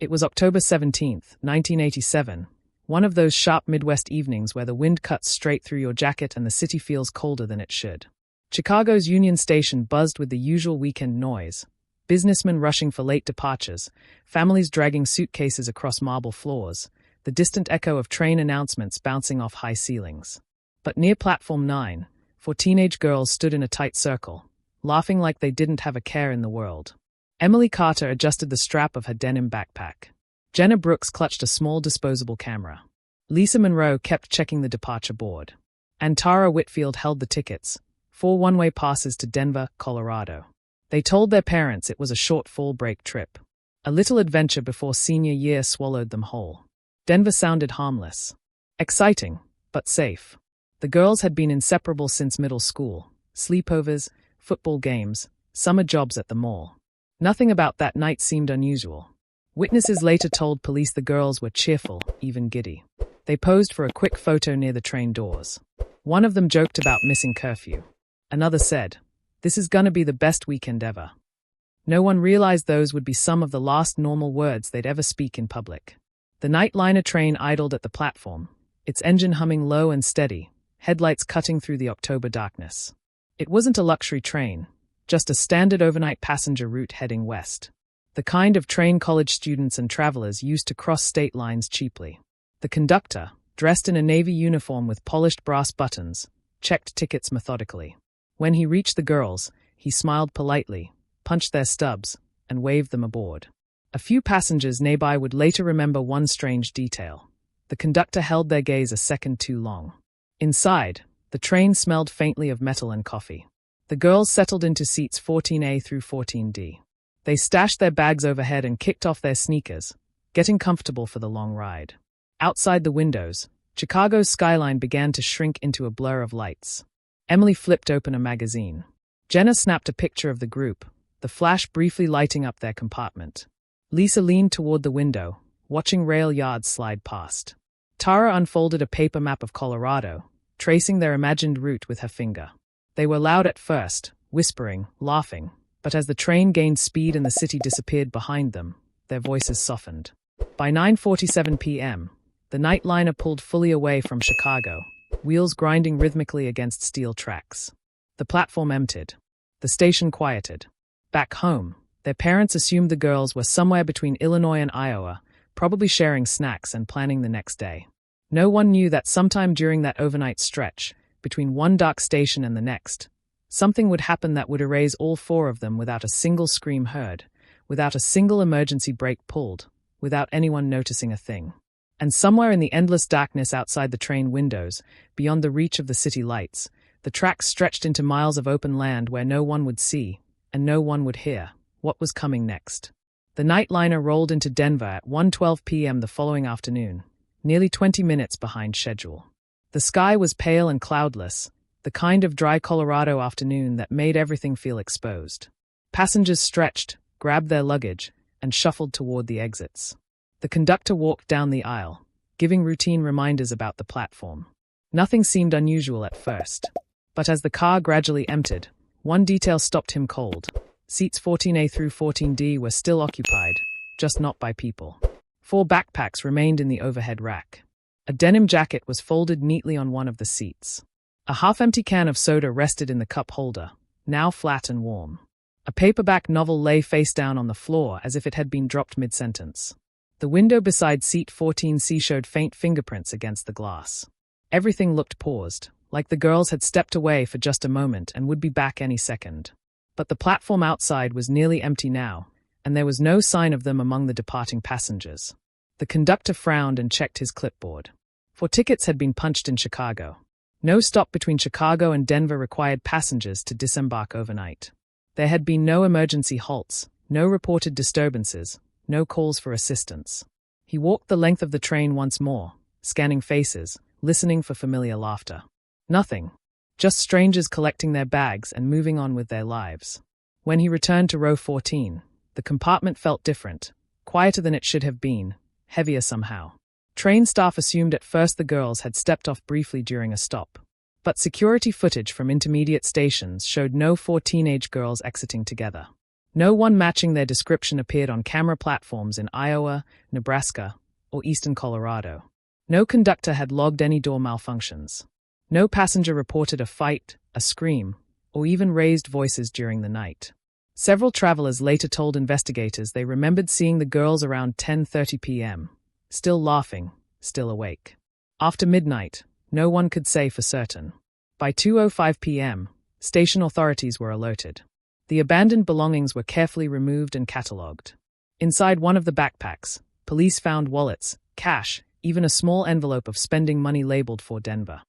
It was October 17th, 1987, one of those sharp Midwest evenings where the wind cuts straight through your jacket and the city feels colder than it should. Chicago's Union Station buzzed with the usual weekend noise. Businessmen rushing for late departures, families dragging suitcases across marble floors, the distant echo of train announcements bouncing off high ceilings. But near Platform 9, 4 teenage girls stood in a tight circle, laughing like they didn't have a care in the world. Emily Carter adjusted the strap of her denim backpack. Jenna Brooks clutched a small disposable camera. Lisa Monroe kept checking the departure board. And Tara Whitfield held the tickets, 4 one-way passes to Denver, Colorado. They told their parents it was a short fall break trip. A little adventure before senior year swallowed them whole. Denver sounded harmless. Exciting, but safe. The girls had been inseparable since middle school. Sleepovers, football games, summer jobs at the mall. Nothing about that night seemed unusual. Witnesses later told police the girls were cheerful, even giddy. They posed for a quick photo near the train doors. One of them joked about missing curfew. Another said, "This is gonna be the best weekend ever." No one realized those would be some of the last normal words they'd ever speak in public. The Nightliner train idled at the platform, its engine humming low and steady, headlights cutting through the October darkness. It wasn't a luxury train, just a standard overnight passenger route heading west. The kind of train college students and travelers used to cross state lines cheaply. The conductor, dressed in a navy uniform with polished brass buttons, checked tickets methodically. When he reached the girls, he smiled politely, punched their stubs, and waved them aboard. A few passengers nearby would later remember one strange detail. The conductor held their gaze a second too long. Inside, the train smelled faintly of metal and coffee. The girls settled into seats 14A through 14D. They stashed their bags overhead and kicked off their sneakers, getting comfortable for the long ride. Outside the windows, Chicago's skyline began to shrink into a blur of lights. Emily flipped open a magazine. Jenna snapped a picture of the group, the flash briefly lighting up their compartment. Lisa leaned toward the window, watching rail yards slide past. Tara unfolded a paper map of Colorado, tracing their imagined route with her finger. They were loud at first, whispering, laughing, but as the train gained speed and the city disappeared behind them, their voices softened. By 9:47 p.m., the Nightliner pulled fully away from Chicago, wheels grinding rhythmically against steel tracks. The platform emptied. The station quieted. Back home, their parents assumed the girls were somewhere between Illinois and Iowa, probably sharing snacks and planning the next day. No one knew that sometime during that overnight stretch, between one dark station and the next, something would happen that would erase all 4 of them without a single scream heard, without a single emergency brake pulled, without anyone noticing a thing. And somewhere in the endless darkness outside the train windows, beyond the reach of the city lights, the tracks stretched into miles of open land where no one would see, and no one would hear, what was coming next. The Nightliner rolled into Denver at 1:12 p.m. the following afternoon, nearly 20 minutes behind schedule. The sky was pale and cloudless, the kind of dry Colorado afternoon that made everything feel exposed. Passengers stretched, grabbed their luggage, and shuffled toward the exits. The conductor walked down the aisle, giving routine reminders about the platform. Nothing seemed unusual at first. But as the car gradually emptied, one detail stopped him cold. Seats 14A through 14D were still occupied, just not by people. 4 backpacks remained in the overhead rack. A denim jacket was folded neatly on one of the seats. A half-empty can of soda rested in the cup holder, now flat and warm. A paperback novel lay face down on the floor as if it had been dropped mid-sentence. The window beside seat 14C showed faint fingerprints against the glass. Everything looked paused, like the girls had stepped away for just a moment and would be back any second. But the platform outside was nearly empty now, and there was no sign of them among the departing passengers. The conductor frowned and checked his clipboard. 4 tickets had been punched in Chicago. No stop between Chicago and Denver required passengers to disembark overnight. There had been no emergency halts, no reported disturbances, no calls for assistance. He walked the length of the train once more, scanning faces, listening for familiar laughter. Nothing. Just strangers collecting their bags and moving on with their lives. When he returned to row 14, the compartment felt different, quieter than it should have been, heavier somehow. Train staff assumed at first the girls had stepped off briefly during a stop. But security footage from intermediate stations showed no 4 teenage girls exiting together. No one matching their description appeared on camera platforms in Iowa, Nebraska, or eastern Colorado. No conductor had logged any door malfunctions. No passenger reported a fight, a scream, or even raised voices during the night. Several travelers later told investigators they remembered seeing the girls around 10:30 p.m., still laughing, still awake. After midnight, no one could say for certain. By 2:05 p.m., station authorities were alerted. The abandoned belongings were carefully removed and catalogued. Inside one of the backpacks, police found wallets, cash, even a small envelope of spending money labeled for Denver.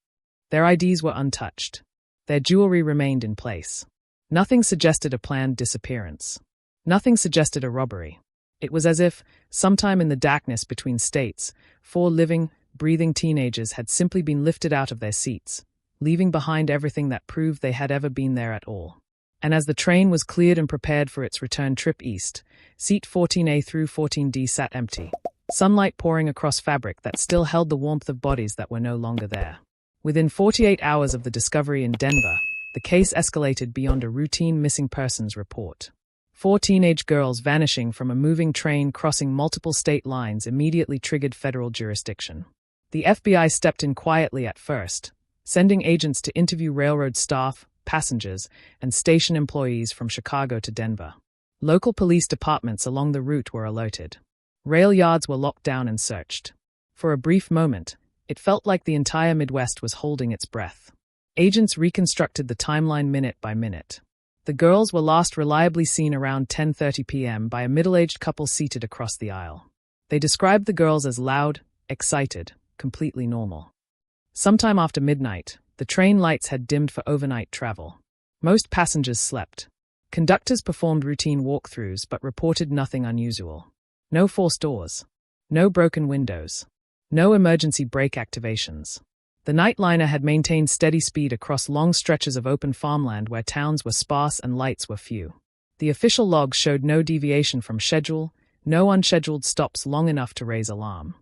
Their IDs were untouched. Their jewelry remained in place. Nothing suggested a planned disappearance. Nothing suggested a robbery. It was as if, sometime in the darkness between states, 4 living, breathing teenagers had simply been lifted out of their seats, leaving behind everything that proved they had ever been there at all. And as the train was cleared and prepared for its return trip east, seat 14A through 14D sat empty, sunlight pouring across fabric that still held the warmth of bodies that were no longer there. Within 48 hours of the discovery in Denver, the case escalated beyond a routine missing persons report. 4 teenage girls vanishing from a moving train crossing multiple state lines immediately triggered federal jurisdiction. The FBI stepped in quietly at first, sending agents to interview railroad staff, passengers, and station employees from Chicago to Denver. Local police departments along the route were alerted. Rail yards were locked down and searched. For a brief moment, it felt like the entire Midwest was holding its breath. Agents reconstructed the timeline minute by minute. The girls were last reliably seen around 10:30 p.m. by a middle-aged couple seated across the aisle. They described the girls as loud, excited, completely normal. Sometime after midnight, the train lights had dimmed for overnight travel. Most passengers slept. Conductors performed routine walkthroughs but reported nothing unusual. No forced doors. No broken windows. No emergency brake activations. The Nightliner had maintained steady speed across long stretches of open farmland where towns were sparse and lights were few. The official logs showed no deviation from schedule, no unscheduled stops long enough to raise alarm.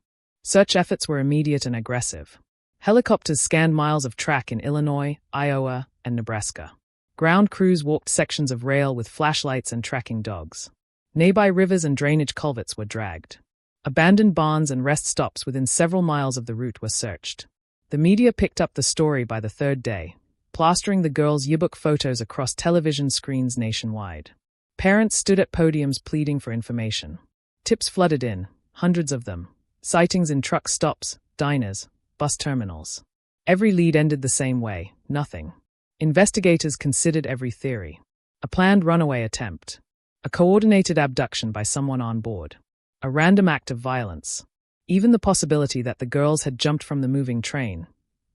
Search efforts were immediate and aggressive. Helicopters scanned miles of track in Illinois, Iowa, and Nebraska. Ground crews walked sections of rail with flashlights and tracking dogs. Nearby rivers and drainage culverts were dragged. Abandoned barns and rest stops within several miles of the route were searched. The media picked up the story by the third day, plastering the girls' yearbook photos across television screens nationwide. Parents stood at podiums pleading for information. Tips flooded in, hundreds of them. Sightings in truck stops, diners, bus terminals. Every lead ended the same way, nothing. Investigators considered every theory. A planned runaway attempt. A coordinated abduction by someone on board. A random act of violence. Even the possibility that the girls had jumped from the moving train,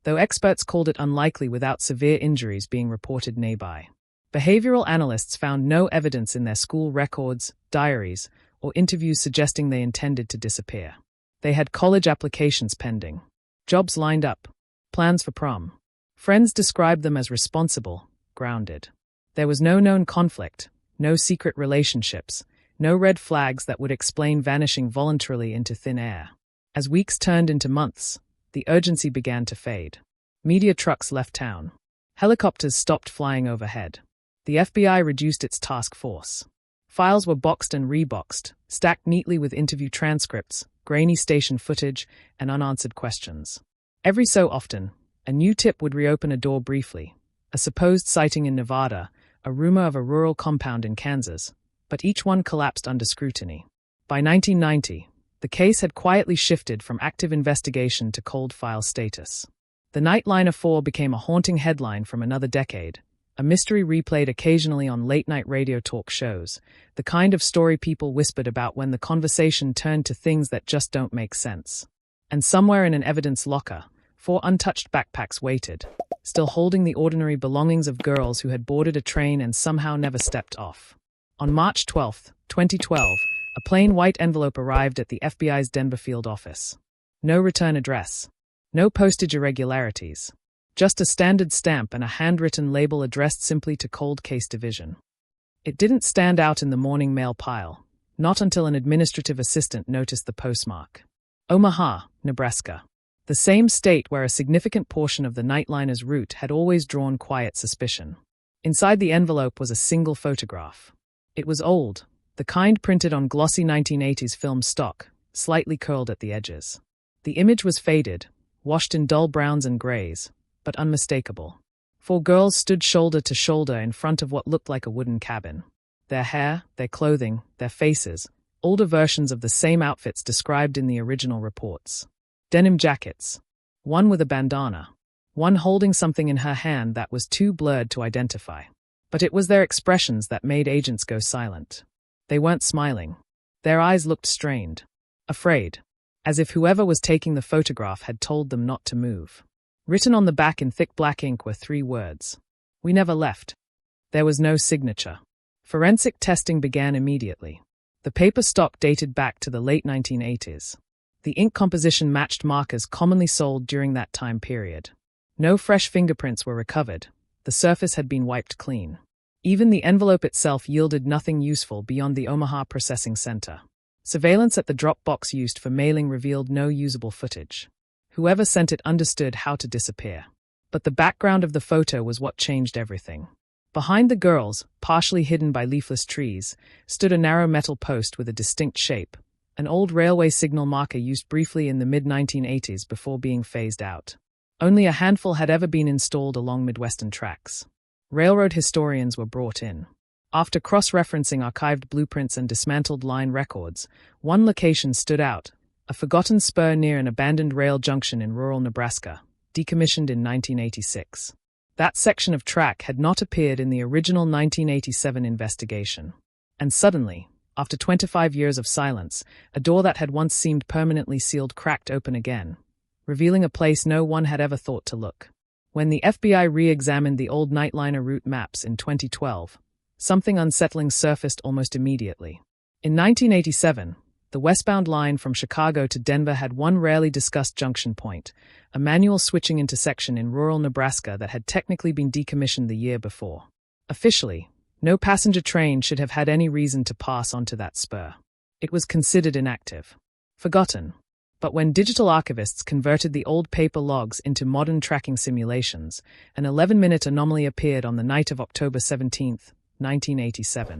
though experts called it unlikely without severe injuries being reported nearby. Behavioral analysts found no evidence in their school records, diaries, or interviews suggesting they intended to disappear. They had college applications pending. Jobs lined up. Plans for prom. Friends described them as responsible, grounded. There was no known conflict, no secret relationships, no red flags that would explain vanishing voluntarily into thin air. As weeks turned into months, the urgency began to fade. Media trucks left town. Helicopters stopped flying overhead. The FBI reduced its task force. Files were boxed and reboxed, stacked neatly with interview transcripts, grainy station footage, and unanswered questions. Every so often, a new tip would reopen a door briefly. A supposed sighting in Nevada, a rumor of a rural compound in Kansas, but each one collapsed under scrutiny. By 1990, the case had quietly shifted from active investigation to cold file status. The Nightliner Four became a haunting headline from another decade, a mystery replayed occasionally on late-night radio talk shows, the kind of story people whispered about when the conversation turned to things that just don't make sense. And somewhere in an evidence locker, 4 untouched backpacks waited, still holding the ordinary belongings of girls who had boarded a train and somehow never stepped off. On March 12, 2012, a plain white envelope arrived at the FBI's Denver field office. No return address. No postage irregularities. Just a standard stamp and a handwritten label addressed simply to Cold Case Division. It didn't stand out in the morning mail pile, not until an administrative assistant noticed the postmark. Omaha, Nebraska. The same state where a significant portion of the Nightliner's route had always drawn quiet suspicion. Inside the envelope was a single photograph. It was old, the kind printed on glossy 1980s film stock, slightly curled at the edges. The image was faded, washed in dull browns and grays, but unmistakable. 4 girls stood shoulder to shoulder in front of what looked like a wooden cabin. Their hair, their clothing, their faces, older versions of the same outfits described in the original reports. Denim jackets. One with a bandana. One holding something in her hand that was too blurred to identify. But it was their expressions that made agents go silent. They weren't smiling. Their eyes looked strained. Afraid. As if whoever was taking the photograph had told them not to move. Written on the back in thick black ink were 3 words. "We never left." There was no signature. Forensic testing began immediately. The paper stock dated back to the late 1980s. The ink composition matched markers commonly sold during that time period. No fresh fingerprints were recovered. The surface had been wiped clean. Even the envelope itself yielded nothing useful beyond the Omaha Processing Center. Surveillance at the drop box used for mailing revealed no usable footage. Whoever sent it understood how to disappear. But the background of the photo was what changed everything. Behind the girls, partially hidden by leafless trees, stood a narrow metal post with a distinct shape, an old railway signal marker used briefly in the mid-1980s before being phased out. Only a handful had ever been installed along Midwestern tracks. Railroad historians were brought in. After cross-referencing archived blueprints and dismantled line records, one location stood out, a forgotten spur near an abandoned rail junction in rural Nebraska, decommissioned in 1986. That section of track had not appeared in the original 1987 investigation. And suddenly, after 25 years of silence, a door that had once seemed permanently sealed cracked open again, revealing a place no one had ever thought to look. When the FBI re-examined the old Nightliner route maps in 2012, something unsettling surfaced almost immediately. In 1987, the westbound line from Chicago to Denver had one rarely discussed junction point, a manual switching intersection in rural Nebraska that had technically been decommissioned the year before. Officially, no passenger train should have had any reason to pass onto that spur. It was considered inactive. Forgotten. But when digital archivists converted the old paper logs into modern tracking simulations, an 11-minute anomaly appeared on the night of October 17, 1987.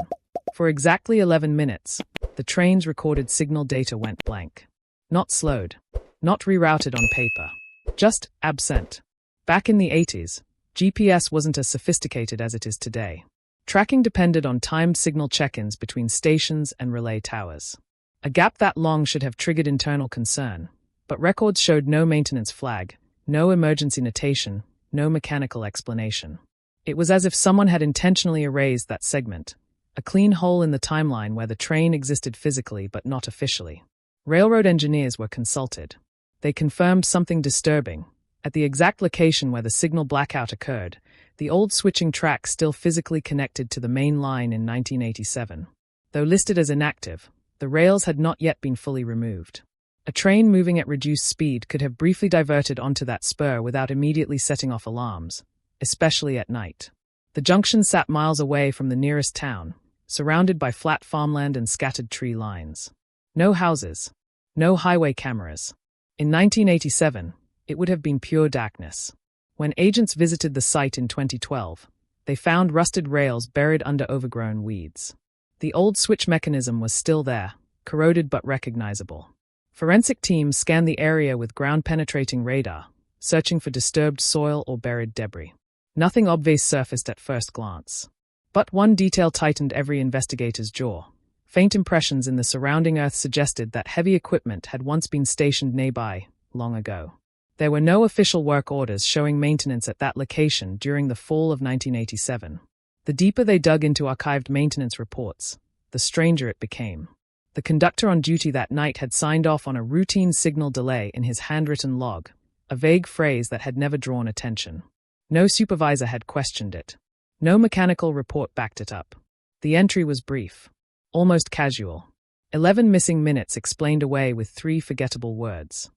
For exactly 11 minutes, the train's recorded signal data went blank. Not slowed. Not rerouted on paper. Just absent. Back in the 80s, GPS wasn't as sophisticated as it is today. Tracking depended on timed signal check-ins between stations and relay towers. A gap that long should have triggered internal concern, but records showed no maintenance flag, no emergency notation, no mechanical explanation. It was as if someone had intentionally erased that segment, a clean hole in the timeline where the train existed physically but not officially. Railroad engineers were consulted. They confirmed something disturbing. At the exact location where the signal blackout occurred, the old switching track still physically connected to the main line in 1987. Though listed as inactive, the rails had not yet been fully removed. A train moving at reduced speed could have briefly diverted onto that spur without immediately setting off alarms, especially at night. The junction sat miles away from the nearest town, surrounded by flat farmland and scattered tree lines. No houses. No highway cameras. In 1987, it would have been pure darkness. When agents visited the site in 2012, they found rusted rails buried under overgrown weeds. The old switch mechanism was still there, corroded but recognizable. Forensic teams scanned the area with ground-penetrating radar, searching for disturbed soil or buried debris. Nothing obvious surfaced at first glance. But one detail tightened every investigator's jaw. Faint impressions in the surrounding earth suggested that heavy equipment had once been stationed nearby, long ago. There were no official work orders showing maintenance at that location during the fall of 1987. The deeper they dug into archived maintenance reports, the stranger it became. The conductor on duty that night had signed off on a routine signal delay in his handwritten log, a vague phrase that had never drawn attention. No supervisor had questioned it. No mechanical report backed it up. The entry was brief. Almost casual. 11 missing minutes explained away with 3 forgettable words.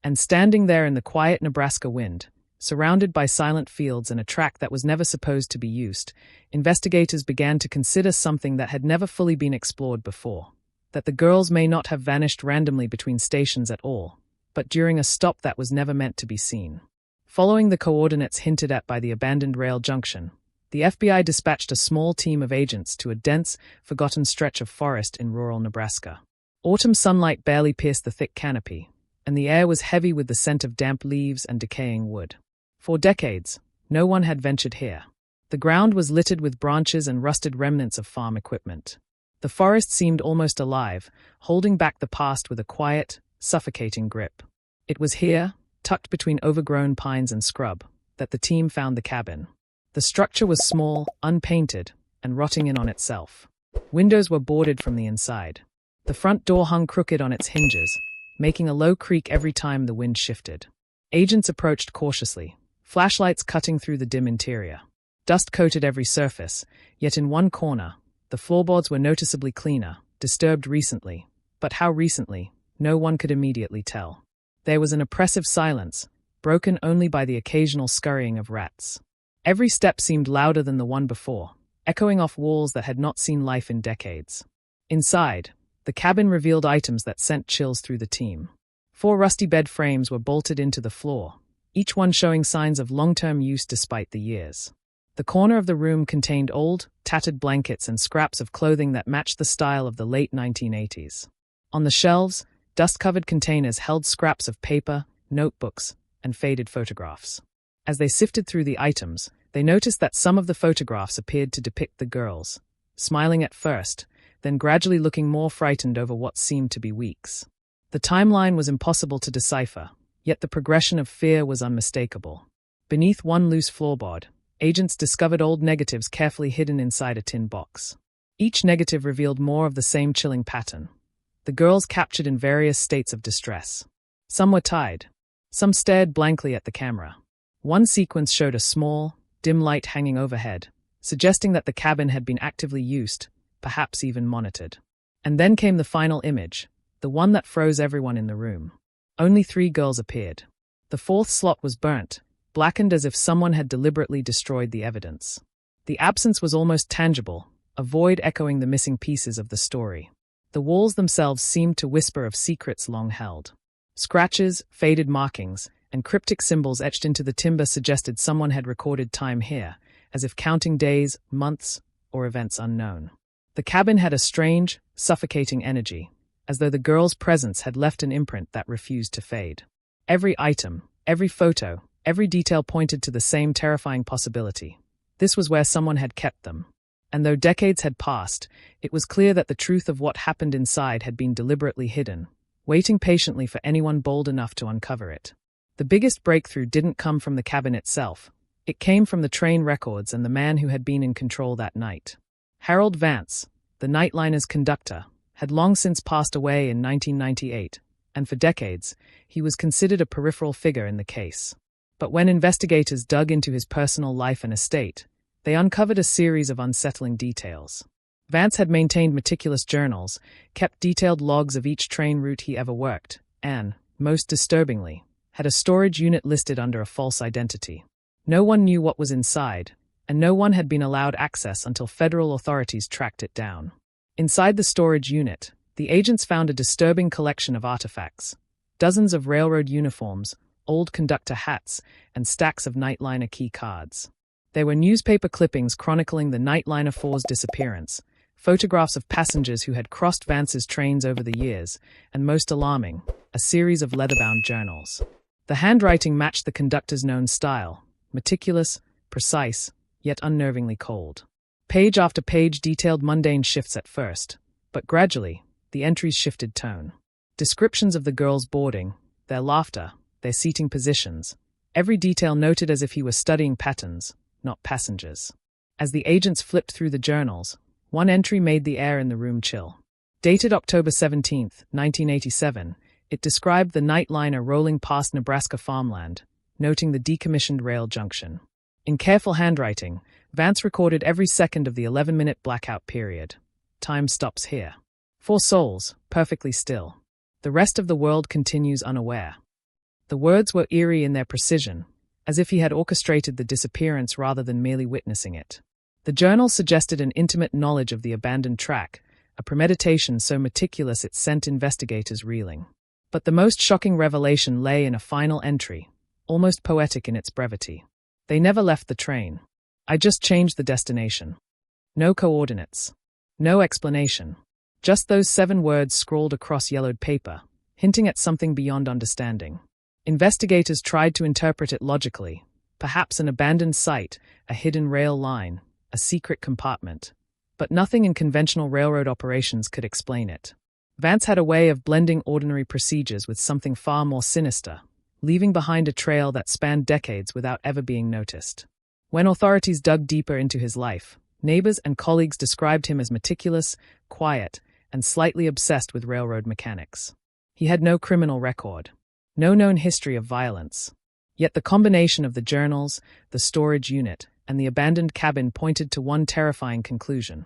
And standing there in the quiet Nebraska wind, surrounded by silent fields and a track that was never supposed to be used, investigators began to consider something that had never fully been explored before. That the girls may not have vanished randomly between stations at all, but during a stop that was never meant to be seen. Following the coordinates hinted at by the abandoned rail junction, The FBI dispatched a small team of agents to a dense, forgotten stretch of forest in rural Nebraska. Autumn sunlight barely pierced the thick canopy, and the air was heavy with the scent of damp leaves and decaying wood. For decades, no one had ventured here. The ground was littered with branches and rusted remnants of farm equipment. The forest seemed almost alive, holding back the past with a quiet, suffocating grip. It was here, tucked between overgrown pines and scrub, that the team found the cabin. The structure was small, unpainted, and rotting in on itself. Windows were boarded from the inside. The front door hung crooked on its hinges, making a low creak every time the wind shifted. Agents approached cautiously, flashlights cutting through the dim interior. Dust coated every surface, yet in one corner, the floorboards were noticeably cleaner, disturbed recently. But how recently, no one could immediately tell. There was an oppressive silence, broken only by the occasional scurrying of rats. Every step seemed louder than the one before, echoing off walls that had not seen life in decades. Inside, the cabin revealed items that sent chills through the team. 4 rusty bed frames were bolted into the floor, each one showing signs of long-term use despite the years. The corner of the room contained old, tattered blankets and scraps of clothing that matched the style of the late 1980s. On the shelves, dust-covered containers held scraps of paper, notebooks, and faded photographs. As they sifted through the items, they noticed that some of the photographs appeared to depict the girls, smiling at first, then gradually looking more frightened over what seemed to be weeks. The timeline was impossible to decipher, yet the progression of fear was unmistakable. Beneath one loose floorboard, agents discovered old negatives carefully hidden inside a tin box. Each negative revealed more of the same chilling pattern. The girls captured in various states of distress. Some were tied. Some stared blankly at the camera. One sequence showed a small, dim light hanging overhead, suggesting that the cabin had been actively used, perhaps even monitored. And then came the final image, the one that froze everyone in the room. Only 3 girls appeared. The 4th slot was burnt, blackened as if someone had deliberately destroyed the evidence. The absence was almost tangible, a void echoing the missing pieces of the story. The walls themselves seemed to whisper of secrets long held. Scratches, faded markings, and cryptic symbols etched into the timber suggested someone had recorded time here, as if counting days, months, or events unknown. The cabin had a strange, suffocating energy, as though the girls' presence had left an imprint that refused to fade. Every item, every photo, every detail pointed to the same terrifying possibility. This was where someone had kept them. And though decades had passed, it was clear that the truth of what happened inside had been deliberately hidden, waiting patiently for anyone bold enough to uncover it. The biggest breakthrough didn't come from the cabin itself. It came from the train records and the man who had been in control that night. Harold Vance, the Nightliner's conductor, had long since passed away in 1998, and for decades, he was considered a peripheral figure in the case. But when investigators dug into his personal life and estate, they uncovered a series of unsettling details. Vance had maintained meticulous journals, kept detailed logs of each train route he ever worked, and, most disturbingly, had a storage unit listed under a false identity. No one knew what was inside, and no one had been allowed access until federal authorities tracked it down. Inside the storage unit, the agents found a disturbing collection of artifacts: dozens of railroad uniforms, old conductor hats, and stacks of Nightliner key cards. There were newspaper clippings chronicling the Nightliner Four's disappearance, photographs of passengers who had crossed Vance's trains over the years, and most alarming, a series of leather-bound journals. The handwriting matched the conductor's known style, meticulous, precise, yet unnervingly cold. Page after page detailed mundane shifts at first, but gradually, the entries shifted tone. Descriptions of the girls' boarding, their laughter, their seating positions, every detail noted as if he were studying patterns, not passengers. As the agents flipped through the journals, one entry made the air in the room chill. Dated October 17, 1987, it described the Nightliner rolling past Nebraska farmland, noting the decommissioned rail junction. In careful handwriting, Vance recorded every second of the 11-minute blackout period. Time stops here. 4 souls, perfectly still. The rest of the world continues unaware. The words were eerie in their precision, as if he had orchestrated the disappearance rather than merely witnessing it. The journal suggested an intimate knowledge of the abandoned track, a premeditation so meticulous it sent investigators reeling. But the most shocking revelation lay in a final entry, almost poetic in its brevity. They never left the train. I just changed the destination. No coordinates. No explanation. Just those 7 words scrawled across yellowed paper, hinting at something beyond understanding. Investigators tried to interpret it logically. Perhaps an abandoned site, a hidden rail line, a secret compartment. But nothing in conventional railroad operations could explain it. Vance had a way of blending ordinary procedures with something far more sinister, leaving behind a trail that spanned decades without ever being noticed. When authorities dug deeper into his life, neighbors and colleagues described him as meticulous, quiet, and slightly obsessed with railroad mechanics. He had no criminal record, no known history of violence. Yet the combination of the journals, the storage unit, and the abandoned cabin pointed to one terrifying conclusion.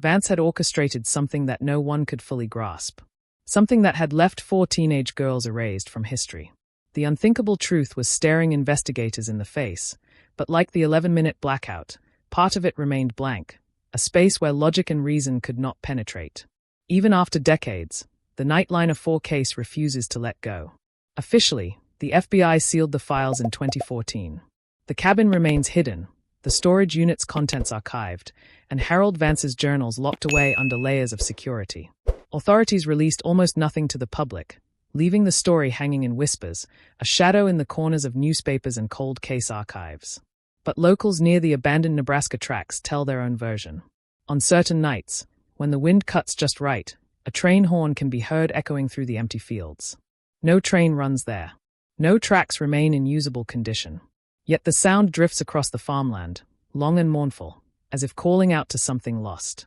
Vance had orchestrated something that no one could fully grasp. Something that had left 4 teenage girls erased from history. The unthinkable truth was staring investigators in the face, but like the 11-minute blackout, part of it remained blank, a space where logic and reason could not penetrate. Even after decades, the Nightliner Four case refuses to let go. Officially, the FBI sealed the files in 2014. The cabin remains hidden, the storage unit's contents archived, and Harold Vance's journals locked away under layers of security. Authorities released almost nothing to the public, leaving the story hanging in whispers, a shadow in the corners of newspapers and cold case archives. But locals near the abandoned Nebraska tracks tell their own version. On certain nights, when the wind cuts just right, a train horn can be heard echoing through the empty fields. No train runs there. No tracks remain in usable condition. Yet the sound drifts across the farmland, long and mournful, as if calling out to something lost.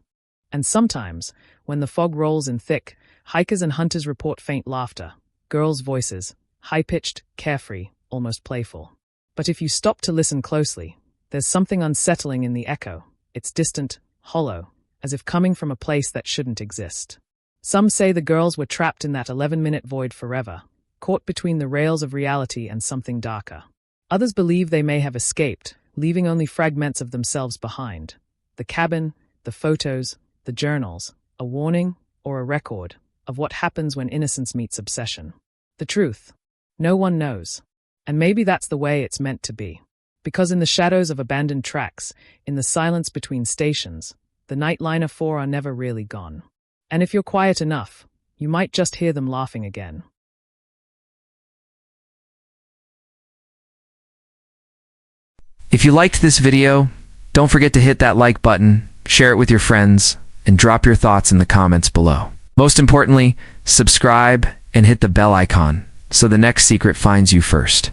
And sometimes, when the fog rolls in thick, hikers and hunters report faint laughter, girls' voices, high-pitched, carefree, almost playful. But if you stop to listen closely, there's something unsettling in the echo. It's distant, hollow, as if coming from a place that shouldn't exist. Some say the girls were trapped in that 11-minute void forever, caught between the rails of reality and something darker. Others believe they may have escaped, leaving only fragments of themselves behind. The cabin, the photos, the journals, a warning or a record of what happens when innocence meets obsession. The truth, no one knows. And maybe that's the way it's meant to be. Because in the shadows of abandoned tracks, in the silence between stations, the Nightliner Four are never really gone. And if you're quiet enough, you might just hear them laughing again. If you liked this video, don't forget to hit that like button, share it with your friends, and drop your thoughts in the comments below. Most importantly, subscribe and hit the bell icon so the next secret finds you first.